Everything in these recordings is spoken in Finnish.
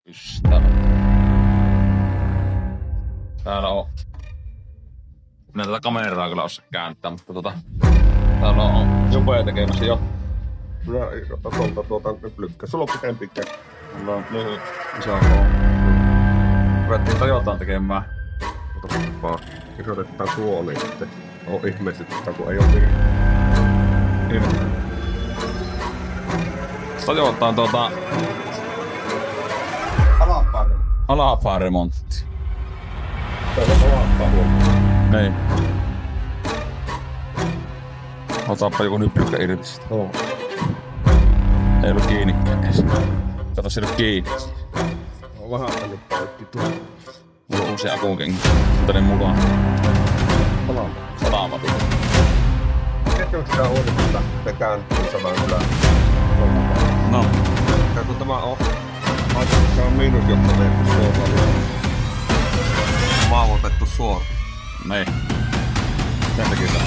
Ystävät. Täällä on... Minä tätä kameraa kyllä osaa kääntää, mutta täällä on Jupe tekemässä jo. Minä tuolta lykkää. Sulla on pitempi käsi. Mulla on lyhyt iso koon. Ruvettiin Toyotaan tekemään. Vaan isotetaan tuoliin sitten. On ihmeisesti, kun ei oo niin. Toyotaan alapääremontti. Täällä on alapääremontti. Niin. Otappa joku nyppykkä irti sitä. Joo. Ei ollut kiinnikään edes. Kato, se ei ollut kiinni. On vähän tännyt poikki tuolla. Mulla on uusi akukenki. Tänne mukaan. Satamatin. Tiedätkö, onko sitä uudestaan se kääntyy saman ylä? No. Ja kun tämä on... Se on miinusjohto tehty suoraan. Maavutettu suoraan. Niin. Sen takia se.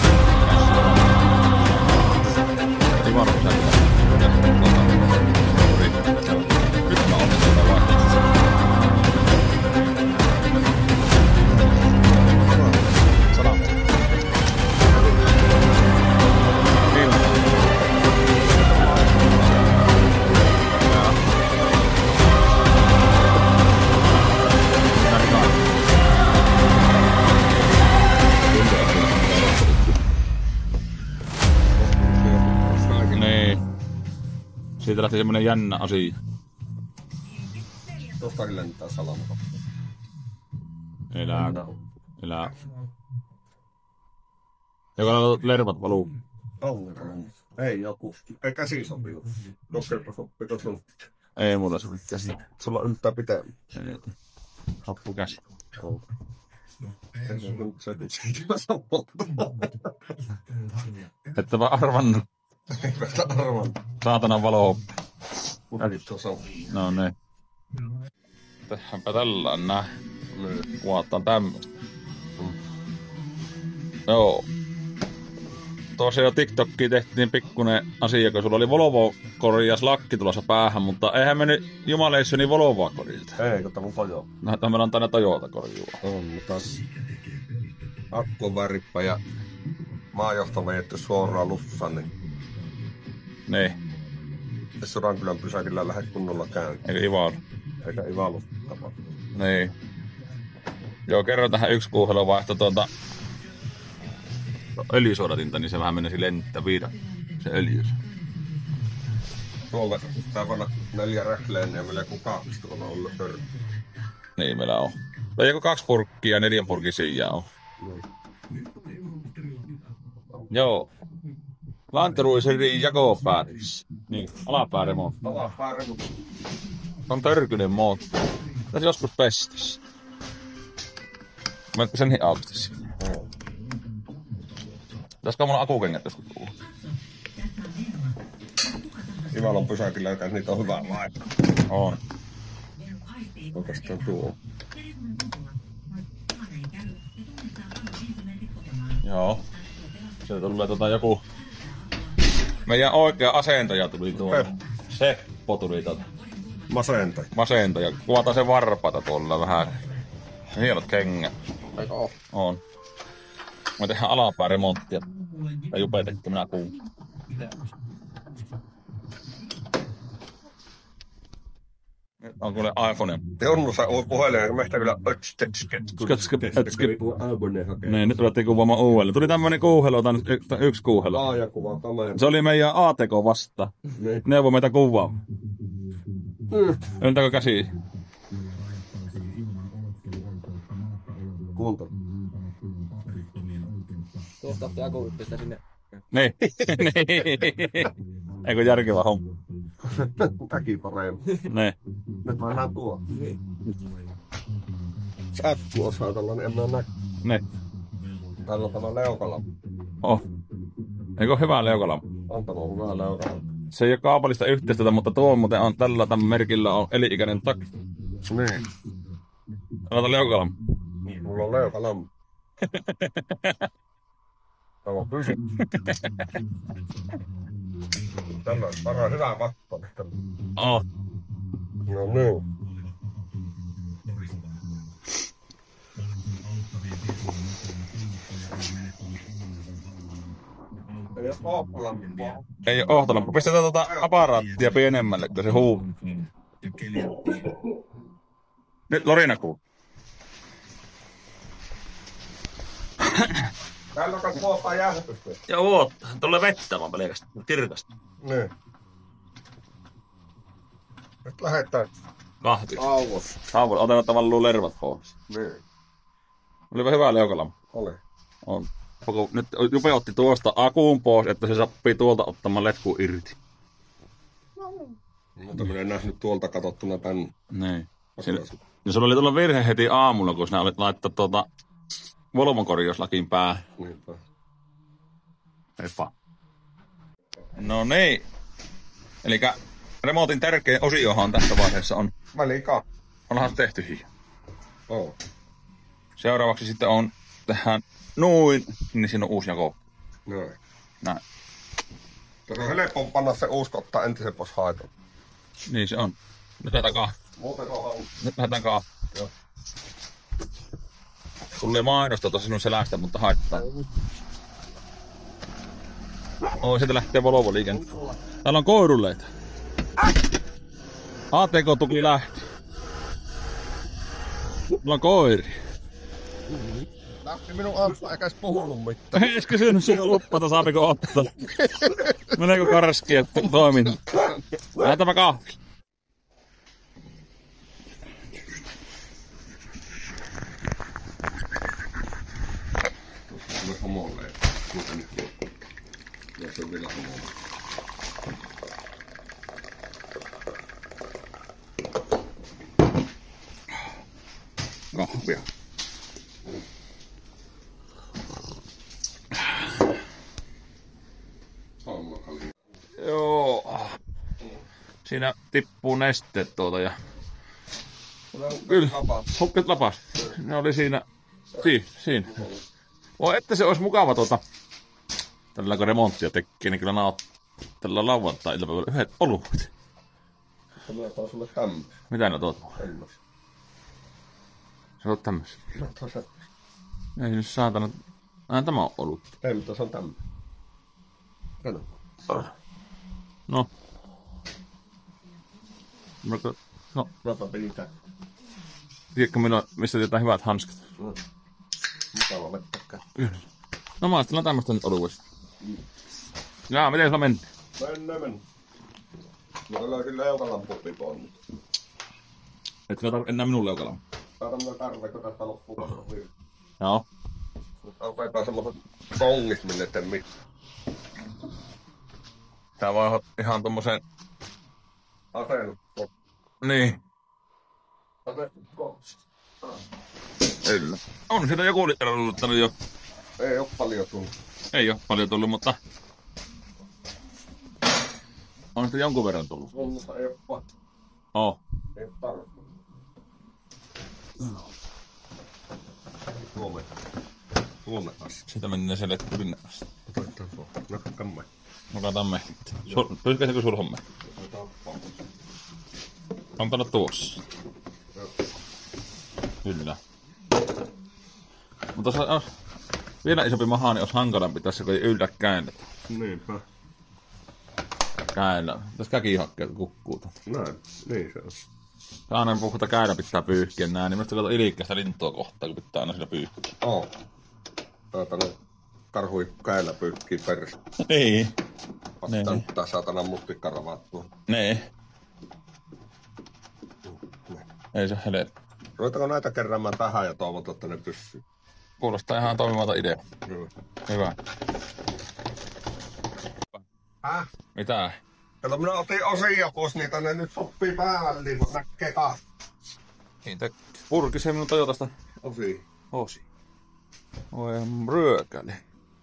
Ei varmaan sen. Nyt mä olen sitä vaihtamassa. Siitä lähti semmonen jännä asia. Tuostakin lentää salama. Elää. Joka lervat valuu. Ei joku. Ei käsi sopiu. Dokkerpa sopii tuossa. Ei mulla sopi käsi. Sulla yltää pitemmän. Happu käsi. Että vaan arvannut. Eipä arvannut. Saatanan valo. No niin. Tehdäänpä tällään nää. Kuvataan tämmöstä. Joo. Tuossa jo TikTokkiin tehtiin pikkunen asia, kun sulla oli Volvo korjaus lakki tulossa päähän, mutta eihän me nyt jumaleissa niin Volvoa korjata. Ei, kun tämä on Toyota. No, tämä on tänne Toyota korjua. On, mutta akku on värippa ja maajohto vejetty suoraan lussaan, niin... Niin. Sodankylän pysäkillä lähde kunnolla käyntiin. Eikä Ivalo. Eikä Ivalo tapa. Niin. Joo, kerron tähän yksi kuuhelo vaihto öljysuodatinta, niin se vähän menisi lenttä viida. Se öljys. Tuolla tää vanha 4 räkleen ja meillä joku 2 tuolla on ollut törry. Niin meillä on. Tai joku 2 purkkia ja 4 purkin sijaa on. Joo. Lanteruisen jakopäädys. Niin, alapääremontti. Alapääremontti. On törkynen moottori. Tässä joskus pestis. Mä sen niin autis. Pitäisikö mulla akukengät joskus tulla? Ivalon pysäkillä joka niitä on hyvää laittaa. On. Oikeastaan tuo. Joo. Sieltä tulee joku... Meidän oikea asentaja tuli tuolla. Seppo tuli Masentaja. Kuvataan sen varpaata tuolla vähän. Hienot kengät. Eikö oo? On. Me tehdään alapääremonttia. Tai Jupe tekee, minä kuun. Nyt on kuule iPhone. Jonnussa on puhelin, ja meistä kyllä Niin, nyt ruvettiin kuvaamaan uudelleen. Tuli tämmönen kuuhelo, tai yksi kuuhelo. Laajakuva kamera. Se oli meidän ATK vasta. Neuvo meitä kuvaa. Yltääkö käsi? Kunto. Tuosta otti akuyhteistä sinne. Niin. Eikö järkevä homma? Täki parempi. Niin. Nyt mä näen tuo. Se akku-osaa tällainen, en mä näe. Niin. Täällä on tämä leukala. Oh. Eikö ole hyvää leukala? On tämä hyvää leukala. Se ei ole kaupallista yhteistyötä, mutta tuo muuten on tällä merkillä on eli-ikäinen takki. Niin. Aloita leukala. Mulla on leukala. Tämä on pysy. Tällä on paras hyvää vattaa. Oh. No niin. Ei oo ohtolamppu. Pistetään aparaattia pienemmälle, kun se huu. Nyt Lorina kuuluu. Täällä on kanssa vuottaa jäähdytystä. Joo, tulee vettä vaan pelkästään. Kirkasta. Niin. Nyt lähdetään. Kahvi. Auvos. Haavoilla. Otan tavallaan lervat pois. Niin. Olipa hyvä leukalampu. Oli. On. Nyt Jupe otti tuosta akuun pois, että se sopii tuolta ottamaan letkuun irti. Mutta minä en nähnyt tuolta katsottuna tänne. Niin. Ja sulla oli tullut virhe heti aamulla, kun sinä olit laittaa Volvon korjauslakiin päähän. Niinpä. Heffa. No niin. Elikkä remontin tärkein osiohan tässä vaiheessa on. Välika. Onhan se tehty hiiä. Oo. Seuraavaksi sitten tehdään noin, niin siinä on uusi jako. Noin. Näin. Se on helppo panna se uusi ottaa entisen pois haiton. Niin se on. Nyt lähdetään kahvia. Muuten on. Nyt lähdetään kahvia. Joo. Sulla ei mainosta tuossa sinun selästä, mutta haittaa. Sieltä lähtee Volvo liikenne. Täällä on koirulleita. ATK-tuki lähti. Mulla on koiri. Lähti minun aamusta eikä edes puhunut mitään. Ees kysynyt sinun luppata, saapiko ottaa. Meneekö karski, että toimin? Lähdetäänpä kahvi. Tuossa tulee homolle. Mutta nyt ja se on vielä homolle. Kahvia. Joo. Siinä tippuu nesteet ja... Kyllä, hukket lapas. Ne oli siinä. Siinä. Voi että se olisi mukava tällä kun remonttia tekee, niin kyllä tällä lauantai-iltapäivällä yhdet oluet. Se tulee sulle hämmös. Mitä ne tuot? Hämmös. Se on tämmössä. No tuossa. Ei nyt saatana. Tämä on olut. Ei, mutta se on tämmöinen. Kato. No. No. Rapa pitää. Tiedätkö mistä tietää hyvät hanskat? No. Mukava vettäkään. Kyllä. No maistellaan tämmöstä nyt oluesta. Jaa, miten sulla meni? Mennä. Mä löysin leukalampupikoon nyt. Etkö enää minun leukalamppu? Saadaan minä tarve, kun tästä loppuu kohta virta. Joo. Otetaan semmoset kongit, minne ette mitään. Tää voi ihan tommoseen... Asennut. Niin. Asennut. Kyllä. On siitä joku luttanut jo. Ei oo paljon tullut. Ei oo paljon tullut, mutta... On sitä jonkun verran tullut. On, mutta ei oo paljon. Oo. Ei oo tarvittu. Huomenna asti. Siitä mennään siellä kurinne asti. Otetaan tuo. Nakkamme. Nokataan mehtit. Pyyhkäisikö sul homme? On panna tuossa. Kyllä. Mutta jos vielä isompi maha, niin olisi hankalampi tässä, kun ei yllä käännetä. Niinpä. Käänä. Tässä käkihakkeet kukkuu. Näin. Niin se on. Aina puhuta käänä pitää pyyhkiä nää, niin minusta kato ilikkästä lintua kohtaa, kun pitää aina sillä pyyhkiä. Oo. Saatana karhui käellä pyyhkii perässä. Niin. Vastaan tää saatana mustikkaravaattua. Nee. Ei se helppo. Ruvetaanko näitä keräämään tähän ja toivotaan, että ne pyssyy? Kuulostaa ihan toimivalta idea. Hyvä. Mitä? Kato, minä otin osia pois niitä, ne nyt sopii päälle, niin näkee taas. Niitä purkisee minun Toyotasta osi. Oi ryökäli.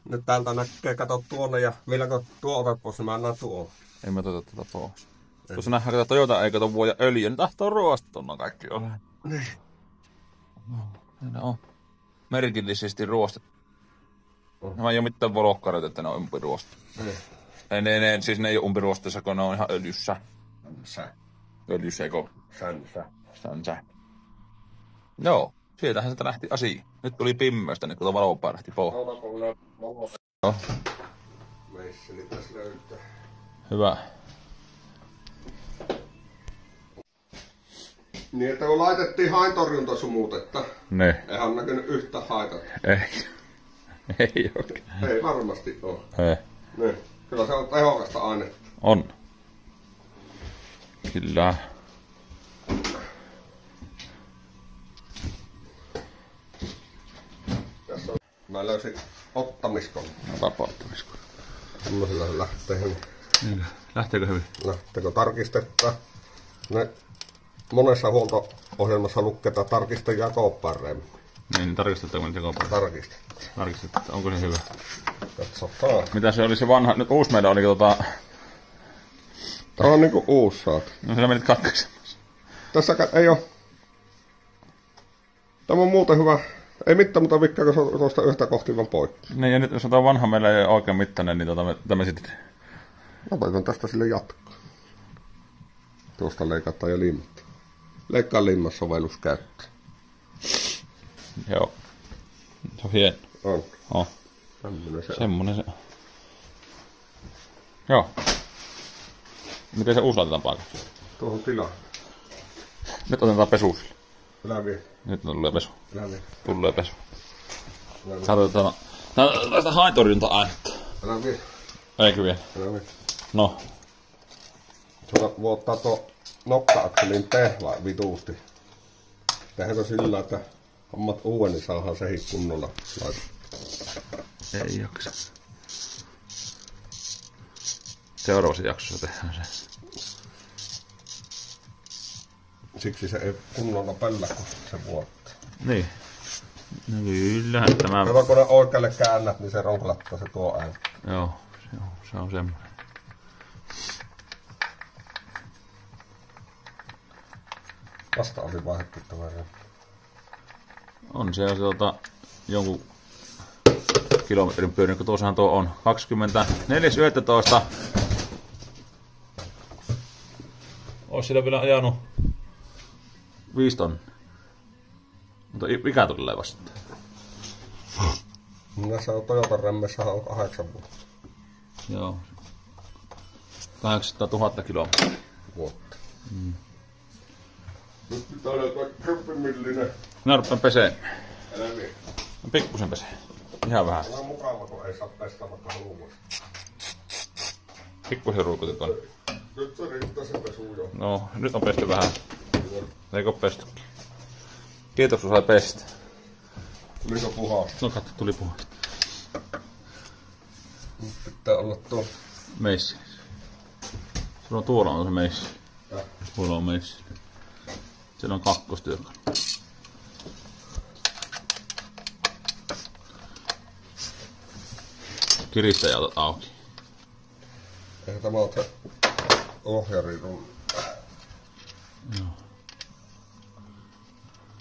Nyt täältä näkee, kato tuonne ja vieläkö tuo otat pois, niin mä annan tuolla. En mä tuota pois. Tuossa nähdään, että Toyota ei kato vuoja öljyä, niin tahtoo ruostona kaikki ole. Niin. Ne on merkillisesti ruostettu. Nämä ei oo mitään volokkareita, että ne on umpiruostettu. Siis ne ei oo umpiruosteessa, kun ne on ihan öljyssä. Öljyseko. Sänsä. Joo, sieltähän sitä lähti asia. Nyt tuli pimmöistä, niin kun valo lähti pohjaan. Meisseli tässä löytää. Hyvä. Niin, että kun laitettiin haintorjuntasumutetta, Ne. eihän näkynyt yhtä haitat. Ei. Ei oikein. Ei varmasti ole. Ei. Niin. Kyllä se on tehokasta ainetta. On. Kyllä. Tässä on. Mä löysin ottamiskon. Vapauttamisko. Tämmöisellä se lähtee hyvin. Lähteekö hyvin? Lähteekö tarkistetta? Ne monessa huolto-ohjelmassa lukee, tarkista jakoparemmin. Niin, tarkistetaanko nyt jakopari? Tarkistetaan, onko se hyvä? Katsotaan. Mitä se oli se vanha, nyt uusi meillä oli Tää on niinku uusi saat. no sä menit katkaisemassa. Tässä ei oo. Tämä on muuten hyvä. Ei mitään muuta vikkaa, kun se on tuosta yhtä kohti vaan poikki. Niin, ja nyt jos on vanha meillä ei ole oikein mittainen, niin me sitten... Opetan tästä sille jatkoa. Tuosta leikataan ja limmataan. Leikkaa limmas sovellus käyttöön. Joo. Se on hieno. On. Oh. Tämmönen se on. Semmonen se on. Joo. Miten se uusi laitetaan paikalle? Tuohon tilaan. Nyt otetaan pesu sille. Älä vie. Nyt tulee pesu. Älä vie. Tulee pesu. Älä vie. Sä otetaan... Tästä haintorjunta-ainetta. Älä vie. Eikö vielä? Älä vie. No. Sulla voi ottaa tuo nokka-akselin tehvaa vituusti. Tehdäänkö sillä, että hommat uuden, niin saadaan sehin kunnolla laitettua. Ei jaksa. Seuraavassa jaksossa tehdään se. Siksi se ei kunnolla pällä, kun se vuotta. Niin. No kyllähän tämä... Kato, kun ne oikealle käännät, niin se ronklattaa se tuo ääni. Joo, se on semmoinen. Vasta oli vaihdettu tämä. On se jonkun kilometrin pyörin, kun tuossahan tuo on 24.11. Ois sillä vielä ajanut 5 tonnia. Mutta mikä tulee vasta? Näissä on Toyota Rämmessä on 8 vuotta. Joo. 800 000 kilometriä. Vuotta. Nyt pitää olla tuo kröppimillinen. Minä rupean peseen. Älä vie. Pikkusen peseen. Ihan vähän. Tämä on mukava, kun ei saa pestä vaikka haluaa. Pikkusen ruukutetaan. Nyt se riittää se pesu jo. No, nyt on pesty vähän. Eikö ole pestykin? Kiitos, kun sai pestä. Tuliko puhasta? No katso, tuli puhasta. Nyt pitää olla tuo. Meissi. Sulla on tuolla on se meissi. Tuolla on meissi. Siellä on kakkostyökalu. Kiristäjä otat auki. Eihän tämä ole se ohjarirulli. Joo.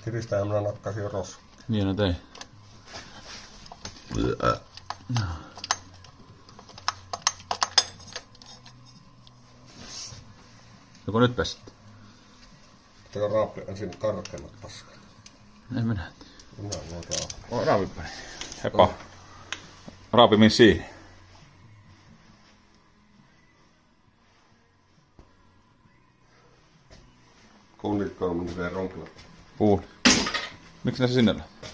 Kiristäjä minä nakkasin jo roskaa. Niin, no tein. Joko nyt pestit? Pitääkö raapi ensin karkeimmat paskat? En minä. Minä voin raapia. Oh, raapipäin. Hepa. Raapimin siihen. Kunnitko on mennyt ronkilla? Puun. Miksi ne se sinne lähtee?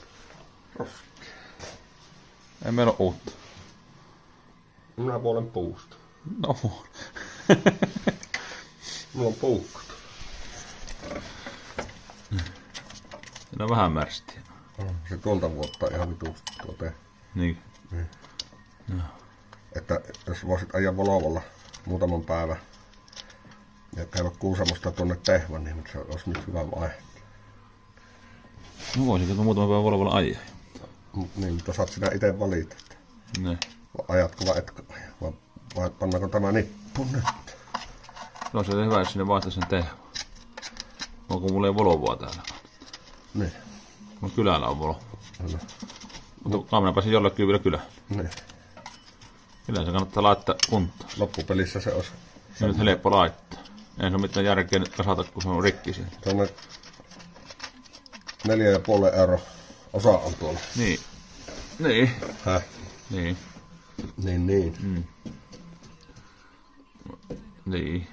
Roski. Ei meillä ole uutta. Minä puolen puusta. No. Mulla on puukkot. Siinä on vähän märstiä. Se tuolta vuotta ihan vituusti tuo te. Niin. Että jos voisit ajaa Volvolla muutaman päivän ja käydä Kuusamosta tuonne Tehvan, niin se olisi nyt hyvä vaihe. No voisinko tuon muutaman päivän Volvolla ajaa? Niin, mutta saat sinä itse valita. Ne. Ajatko vai etkö aja? Vai pannaanko tämä nippu nyt? No se on hyvä, jos sinne vaihtaisi sen tehtävän. Onko mulla ei Volvoa täällä? Niin. Mun kylällä on Volvo. No. Mutta minä pääsin jollekin vielä kylään. Niin. Kyllä se kannattaa laittaa kuntoon. Loppupelissä se olisi. Se on nyt helppo laittaa. Ei se ole mitään järkeä nyt kasata, kun se on rikki siellä. Tuonne 4,5 € osa on tuolla. Niin. Niin. Häh? Niin. Niin. Niin.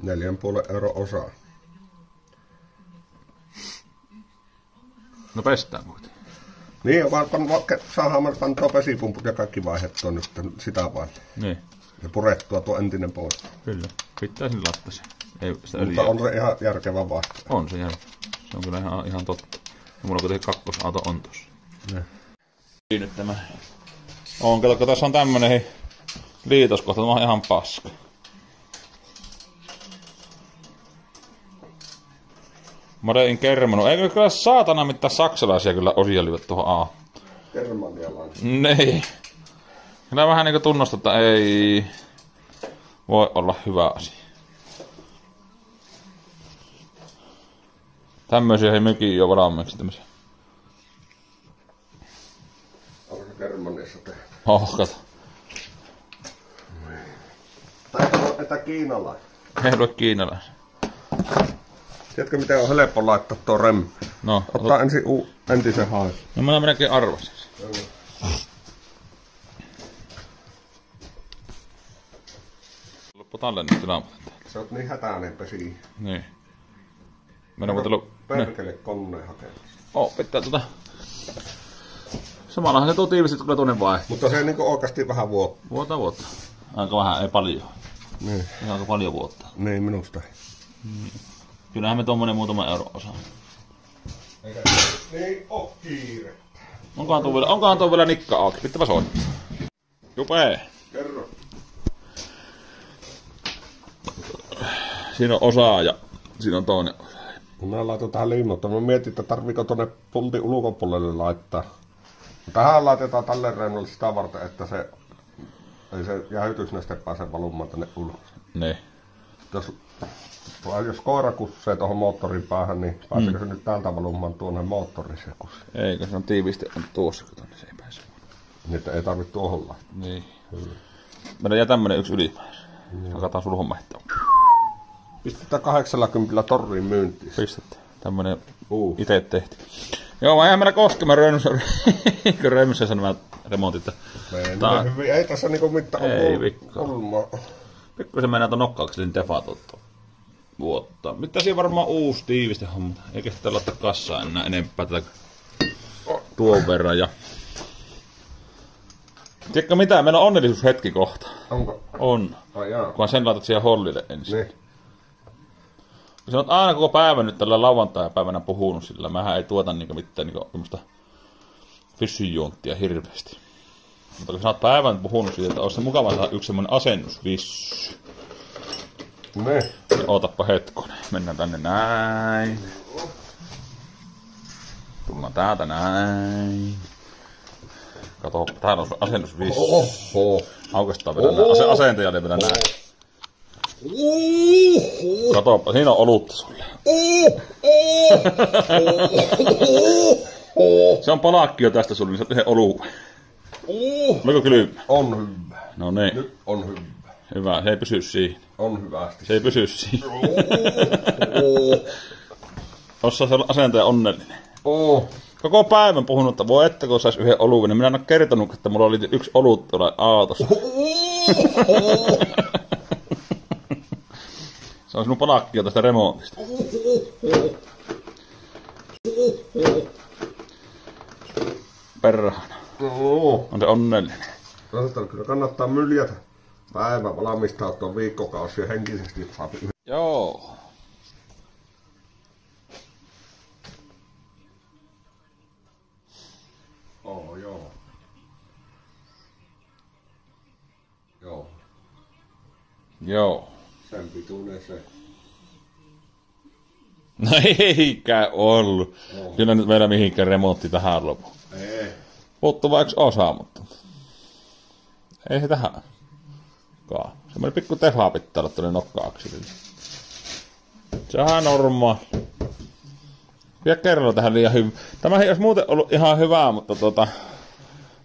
4,5 € osa. No pestään kuitenkin. Niin, vaan saadaan me pantua pesipumput ja kaikki vaihdettua nyt sitä vain. Niin. Ja purettua tuo entinen pois. Kyllä. Pitää sinne lattasi. Ei sitä Mutta on se ihan järkevä vaihto. On se järkevä. Se on kyllä ihan totta. Ja mulla kuitenkin kakkosauto on tossa. Nyt tämä. On, kato, tässä on tämmönen liitoskohta. Tämä on ihan paska. Made in Germano. Eikö kyllä saatana mitään saksalaisia kyllä osia lyödä tuohon A. Germanialainen. Niin. Kyllä vähän niinku tunnusta, että ei voi olla hyvä asia. Tämmöisiä ei mykin jo valmiiksi tämmöisiä. Onko se Germaniassa tehty? Kato. Tai että kiinalainen. Ei lue kiinalaisen. Tiedätkö miten on helppo laittaa tuo rem? No, Ottaa ensin entisen haen. no mä melkein arvasin. Loppu tallennettu naamutetta. Sä oot niin hätäinen pesi. Niin. Meidän on tullut... Perkele koneen hakemassa. Pitää Samallahan se tuo tiivisti kyllä tuonne vai. Mutta se niinku oikeasti vähän Vuotta. Aika vähän, ei paljon. Niin. Se on aika paljon vuotta. Niin, minusta. Kyllähän me tommonen muutama euro osaa. Eikä niin oo kiire. Onkohan tuo vielä nikka auki? Pitääpä soittaa. Jupee. Kerro. Siinä on osaaja. Siinä on toinen osaaja. Kun mä laitan tähän liimottaa, mä mietin, että tarviiko tonne pultin ulkopuolelle laittaa. Tähän laitetaan tälle reunalle sitä varten, että se ei se jäähytysneste pääse valumaan tänne ulos. Niin. Jos koira kussee tuohon moottorin päähän, niin pääseekö se nyt täältä valumaan tuonne moottoriin se kussi? Eikö se on tiivisti on tuossa, kun tonne se ei pääse. Niin, että ei tarvitse tuohon laittaa. Niin. Meillä jää tämmönen yksi ylimääräinen. Hakataan sulhon mahtoon. Pistetään 80 torriin myyntiin. Pistetään. Tämmönen ite tehty. Joo, mä jään meillä koskema Rönnössä nämä remontit. Ei tässä niinku mitään ole. Pikkuisen mennään ton nokkaukselin defatot vuotta. Mitä siinä varmaan uusi tiiviste homma. Eikä sitä laittaa kassaa enää enempää tätä tuon verran. Ja... Tiedätkö mitä? Meillä on onnellisuushetki kohta. Onko? On. Ai jaa. Kunhan sen laitat siihen hollille ensin. Niin. Sä oot aina koko päivän nyt tällä lauantai-päivänä puhunut sillä. Mähän ei tuota mitään fyssyjuonttia hirveästi. Mutta kun sä oot päivän puhunut siitä, että olisi se mukava saada yksi semmonen asennusvissy. Ne. Ootappa hetkonen. Mennään tänne näin. Tullaan täältä näin. Kato, täällä on asennusvissy. Aukestaan vielä näin. Asentajalle vielä näin. Katoppa, siinä on olutta sulle. Se on palakkio tästä sulle, niin sä oot yhden oluen. Oliko kylmä? On hyvä. No niin. Nyt on hyvä. Hyvä, se ei pysy siihen. On hyvästi. Se ei pysy siihen. Osaa se olla asentaja onnellinen. Koko päivän puhunut, että voi että kun sais yhden oluen, niin minä en ole kertonut, että mulla oli yksi olut tuolla autossa. Se on sinun palakkio tästä remontista. Perhana. On se onnellinen. Kyllä kannattaa myljätä. Päivä valmistautua viikkokausi ja henkisesti saa yhden. Joo. Joo. Joo. Joo. Sen pituinen se. No eikä ollut. Kyllä nyt meillä mihinkään remontti tähän lopu. Ei. Puuttuu vaan yksi osa, mutta... Ei se tähän. Semmoinen pikku teha pitää olla tuonne nokka-akselille. Se on ihan normaali. Vielä kerralla tähän liian hyvin. Tämä ei olisi muuten ollut ihan hyvää, mutta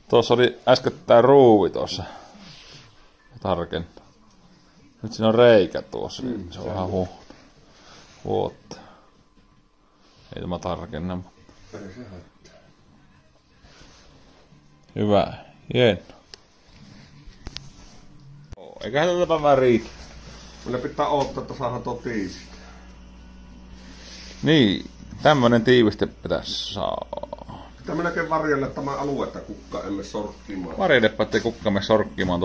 tuossa oli äskettäin ruuvi tuossa. Tarkentaa. Nyt siinä on reikä tuossa, niin se on vähän huotta. Ei tämä tarkenna, mutta... Hyvä. Hieno. Eiköhän tätä päivää riitä. Meillä pitää odottaa, että saadaan tuo tiivis. Niin, tämmönen tiiviste pitäisi saa. Pitää melkein varjelle tämä aluetta kukka emme sorkkimaan. Varjelepa, ettei kukkamme sorkkimaan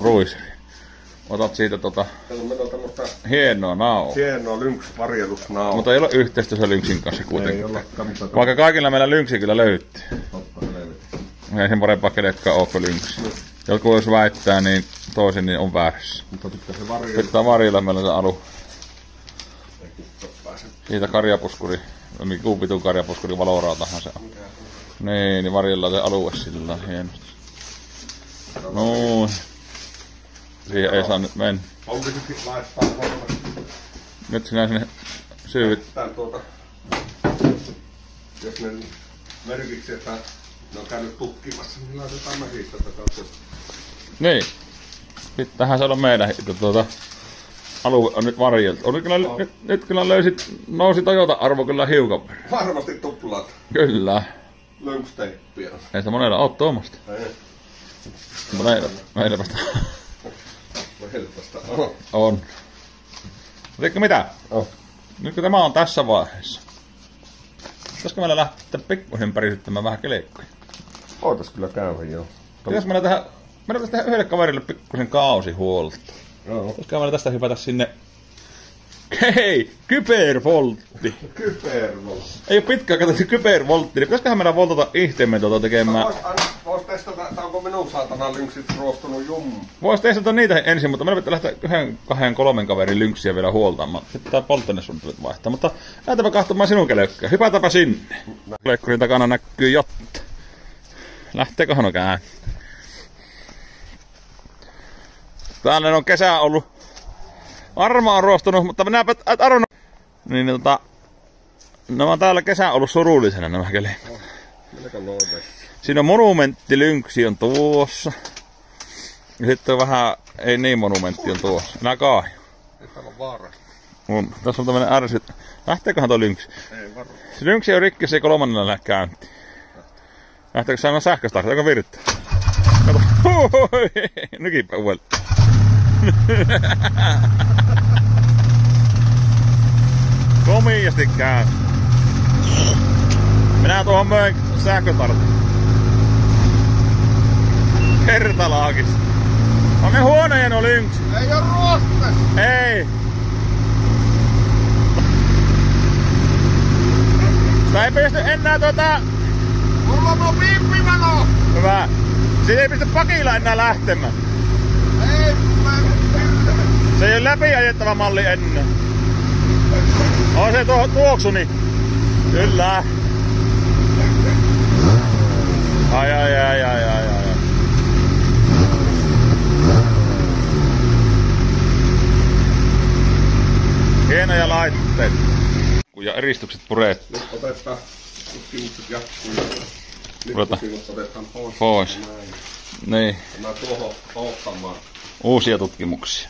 ruisria. Otat siitä Meillä on tämmöstä hienoa nauhaa. hienoa lynx-varjelusnauhaa. Mutta ei ole yhteistyössä Lynxin kanssa Ei kuitenkin. ollakaan, mutta Vaikka kaikilla meillä Lynxi kyllä löytyy. totta helvetti. Ei sen parempaa kenetkaan ole kuin Lynx. Joku jos väittää, niin toisin niin on väärässä. Mutta pitää se varjella. Pitää varjella meillä se alu. Ei kukka pääse. Siitä karjapuskuri, kuupitun karjapuskuri valoraatahan se on. Niin varjellaan se alue sillä hienosti. Noin. Siihen ei saa nyt mennä. Olisikin laittaa varmasti. Nyt sinä sinne syyvit. Tää jos ne merkiksi, että ne on käynyt tutkimassa, niin laitetaan mekin tätä. Niin. Pitäähän saada meidän alue on nyt varjeltu. Nyt kyllä nousi Toyota-arvo kyllä hiukan verran. Varmasti tuplaat Kyllä. lynx-teippiä. Ei sitä monella oo tuommoista. Ei. Mutta meillä sitä Helposta. on. Tiedätkö mitä? Oh. Nyt kun tämä on tässä vaiheessa. Pitäisikö meillä lähteä pikkuisen pärisyttämään vähän kelekkoja? Ootas kyllä käydä joo. Pitäisikö meillä pitäisi tehdä yhdelle kaverille pikkuisen kausihuolto? Joo. Pitäisikö meillä tästä hypätä sinne... Hei! Kybervoltti! Kybervoltti. Ei oo pitkään katsottu kybervoltti, niin pitäisiköhän meidän voltata ihteemme tekemään... Vois testata, että onko minun saatana lynxit ruostunut jummu. Vois testata niitä ensin, mutta meidän pitää lähteä 1, 2, 3 kaverin lynksiä vielä huoltamaan. Sitten tää polttoainesuunnitelmat vaihtaa, mutta lähdetääpä katsomaan sinun kelekköä. Hypätäpä sinne. Kelekkurin takana näkyy jotta. Lähteeköhän on kään? Täällä on kesä ollut. Arma on ruostunut, mutta minäpä arvon. Niin nämä on täällä kesä ollut surullisena nämä kelekot. Siinä on monumentti lynksi on tuossa. Ja sitten on vähän, ei niin monumentti on tuossa. Nää kaahi. Ei täällä on vaarasta. On. Tässä on tämmönen ärsyt. Lähteeköhän toi lynksi? Ei varmaan. Se lynksi on rikki, se ei kolmannella lähde käyntiin. Lähteekö saada sähköstartti? Onko virta? Kato. Nykipä uudelta. Komiasti käy. Minä tuohon möin sähköstartin. Kertalaakis. On ne huonoja no lynksi. Ei oo ruostes! Ei. Sitä ei pysty enää Mulla on piippivalo! Hyvä. Siitä ei pysty pakilla enää lähtemään. Ei, mä Se ei ole läpiajettava malli ennen. On se tuoksuni. Kyllä. Ai. Hienoja laitteita. Ja eristykset purettu. Nyt otetaan tutkimukset jatkuu. Nyt otetaan Pois. Niin. Mä tuohon ottamaan. Uusia tutkimuksia.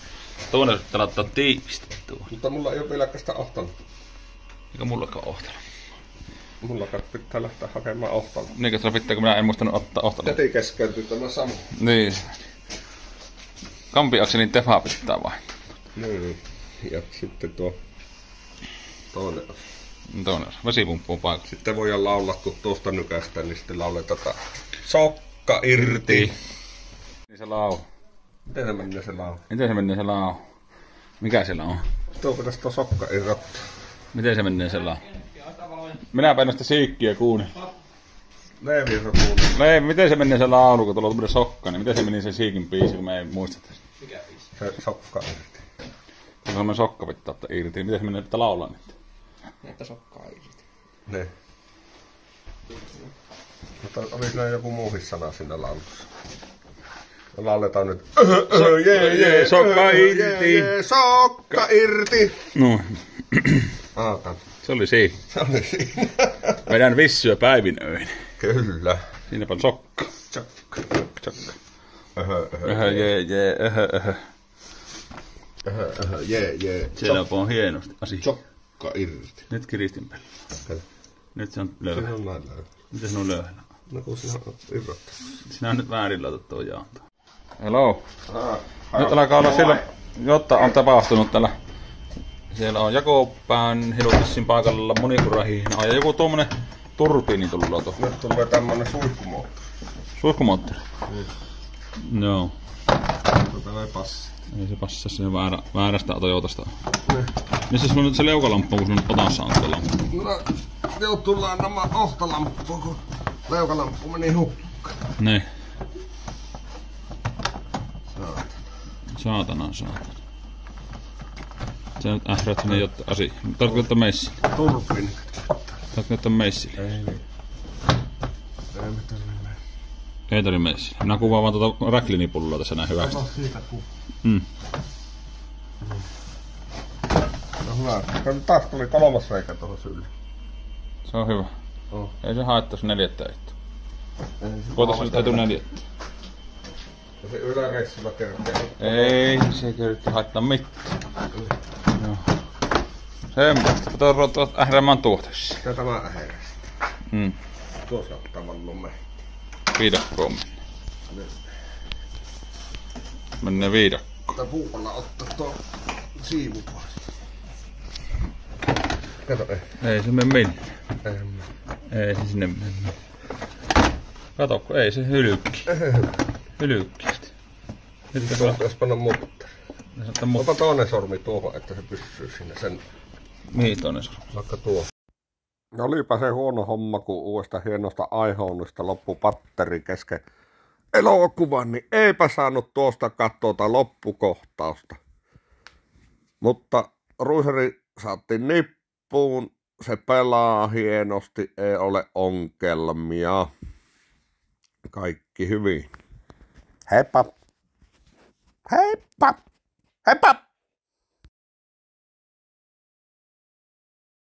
Tuonne pitää laittaa tiivistettyä. Mutta mulla ei oo vieläkään ohtanut. Eikä mullakaan ohtana. Mullakaan pitää lähteä hakemaan ohtanut. Niinkö sulla pitää, kun minä en muistanut ottaa ohtana? Heti keskeytyy tämä sama. Niin. Kampiakselin tefa pitää vain. Niin. Ja sitten tuo toinen. Toinen osa. Vesipumppu on paikalla. Sitten voidaan laulaa, kun tuosta nykästä, niin sitten lauletaan sokka irti. Niin se lau. Miten se menee se laulu? Miten se menee se lau? Mikä siellä on? Tuoko tästä sokka irrottaa? Miten se menee se lau? Minä painoin sitä siikkiä kuunin. Leevi on se kuuluu. Leivi, miten se menee se laulu, kun tuolla on tämmönen sokka, niin miten se meni se siikin biisi, kun mä en muista tästä. Mikä biisi? Se sokka irti. Se on semmonen sokka pitää ottaa irti. Miten se menee, pitää laulaa nyt? Että sokkaa irti. Ne. Mutta oli siinä joku muuhis sana siinä laulussa. Lauletaan nyt. Sokka irti. Sokka irti. No, Aatan. se oli siinä. Se oli siinä. Vedän vissyä päivin öin. Kyllä. Siinäpä on sokka. Sokka. Sokka. Jee. Siellä on hienosti asia. Sokka irti. Nyt kiristin päällä. Nyt se on löyhä. Se on näin löyhä. Miten se on löyhä? No kun sinä on irrottanut. Sinä on nyt väärin laitettu tuo jaanto. Hello. Nyt alkaa olla siellä, jotta on tapahtunut täällä. Siellä on jakopään hilutissin paikalla monikurahihnaa ja joku tuommoinen turbiini tullut tuohon. Nyt tulee tämmönen suihkumoottori. Suihkumoottori? Joo. Tätä ei passi. Ei se passaa siihen väärästä Toyotasta. Missä sulla nyt se leukalamppu, kun sun otassa on tuo lamppu? No, joutuu lainamaan ohtolampua, kun leukalamppu meni hukkaan. Niin. Saatana. Saatana. Sä nyt ährät sinne jotta asi. Tarkoitko ottaa meissille? Turbiini. Tarkoitko ottaa meissille? Ei mitään mennä. Ei tarvi meissille. Minä kuvaan vaan tuota räklinipulloa tässä näin hyväksi. Kato siitä kuva. No hyvä. Taas tuli 3. reikä tuohon syliin. Se on hyvä. Oh. Ei se haittaisi 4 ehtoa. Koetas nyt etu 4. Ja se yläreissulla kerkee. Ei se kerkki haittaa mitään. Joo. Semmoista. Pitää ruveta ähräämään tuoteessa. Ja tämä äherästi. Tuossa ottaa vallon mehti. Viidakkoon mennä. Mennään viidakkoon. Tää puukolla ottaa tuo siivu pois. Kato, Ei se mene minne. ei. Ei se sinne mene. Katokko, ei se hylykki. Hylykkiästi. Nyt Jos panna mutteri. mutta Ota toinen sormi tuohon, että se pysyy sinne sen. mihin toinen sormi? Vaikka tuo. No olipa se huono homma, kun uudesta hienosta iPhoneista loppui patteri kesken elokuvan, niin eipä saanut tuosta katsoa loppukohtausta. Mutta Ruiseri saattiin nippuun, se pelaa hienosti, ei ole ongelmia. Kaikki hyvin. Heippa! Heippa! Heippa!